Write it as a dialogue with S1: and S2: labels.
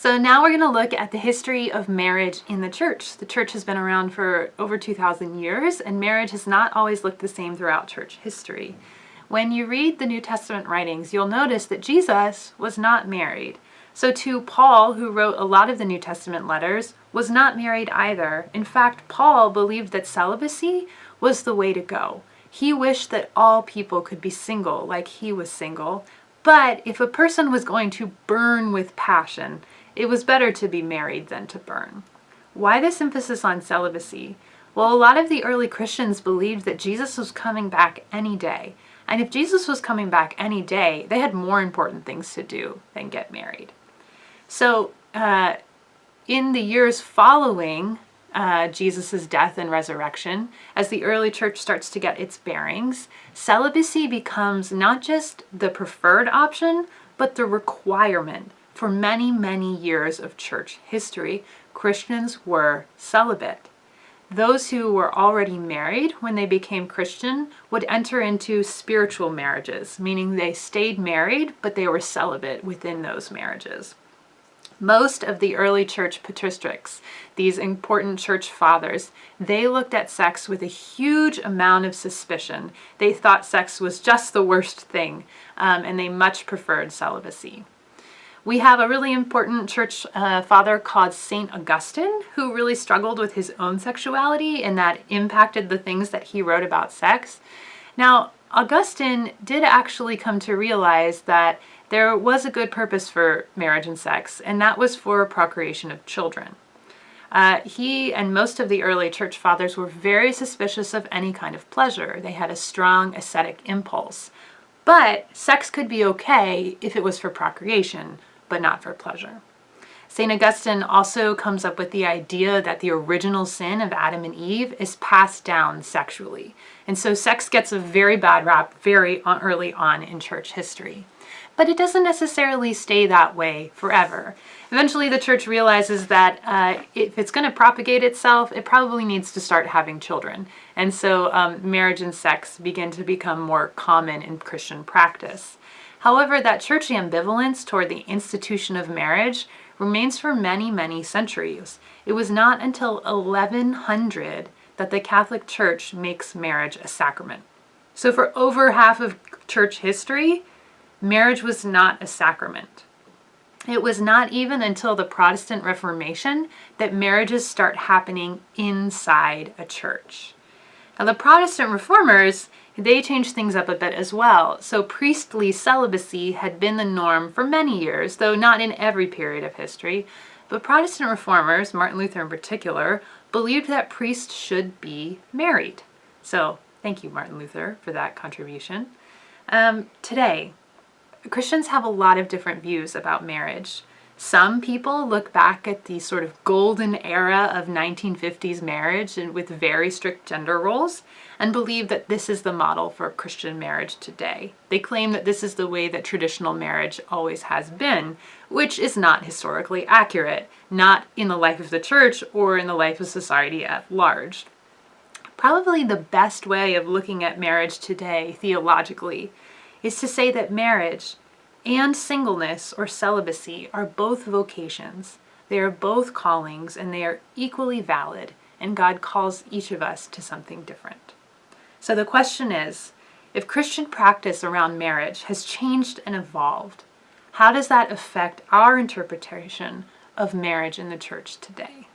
S1: So now we're going to look at the history of marriage in the church. The church has been around for over 2,000 years, and marriage has not always looked the same throughout church history. When you read the New Testament writings, you'll notice that Jesus was not married. So too, Paul, who wrote a lot of the New Testament letters, was not married either. In fact, Paul believed that celibacy was the way to go. He wished that all people could be single like he was single, but if a person was going to burn with passion, it was better to be married than to burn. Why this emphasis on celibacy? Well, a lot of the early Christians believed that Jesus was coming back any day. And if Jesus was coming back any day, they had more important things to do than get married. So in the years following Jesus' death and resurrection, as the early church starts to get its bearings, celibacy becomes not just the preferred option, but the requirement. For many, many years of church history, Christians were celibate. Those who were already married when they became Christian would enter into spiritual marriages, meaning they stayed married, but they were celibate within those marriages. Most of the early church patristics, these important church fathers, they looked at sex with a huge amount of suspicion. They thought sex was just the worst thing, and they much preferred celibacy. We have a really important church father called St. Augustine, who really struggled with his own sexuality, and that impacted the things that he wrote about sex. Now, Augustine did actually come to realize that there was a good purpose for marriage and sex, and that was for procreation of children. He and most of the early church fathers were very suspicious of any kind of pleasure. They had a strong ascetic impulse. But sex could be okay if it was for procreation, but not for pleasure. St. Augustine also comes up with the idea that the original sin of Adam and Eve is passed down sexually. And so sex gets a very bad rap very early on in church history. But it doesn't necessarily stay that way forever. Eventually the church realizes that if it's going to propagate itself, it probably needs to start having children. And so marriage and sex begin to become more common in Christian practice. However, that church ambivalence toward the institution of marriage remains for many, many centuries. It was not until 1100 that the Catholic Church makes marriage a sacrament. So for over half of church history, marriage was not a sacrament. It was not even until the Protestant Reformation that marriages start happening inside a church. Now, the Protestant reformers, they changed things up a bit as well. So priestly celibacy had been the norm for many years, though not in every period of history. But Protestant reformers, Martin Luther in particular, believed that priests should be married. So thank you, Martin Luther, for that contribution. Today, Christians have a lot of different views about marriage. Some people look back at the sort of golden era of 1950s marriage and with very strict gender roles and believe that this is the model for Christian marriage today. They claim that this is the way that traditional marriage always has been, which is not historically accurate, not in the life of the church or in the life of society at large. Probably the best way of looking at marriage today theologically is to say that marriage and singleness or celibacy are both vocations. They are both callings, and they are equally valid, and God calls each of us to something different. So the question is, if Christian practice around marriage has changed and evolved, how does that affect our interpretation of marriage in the church today?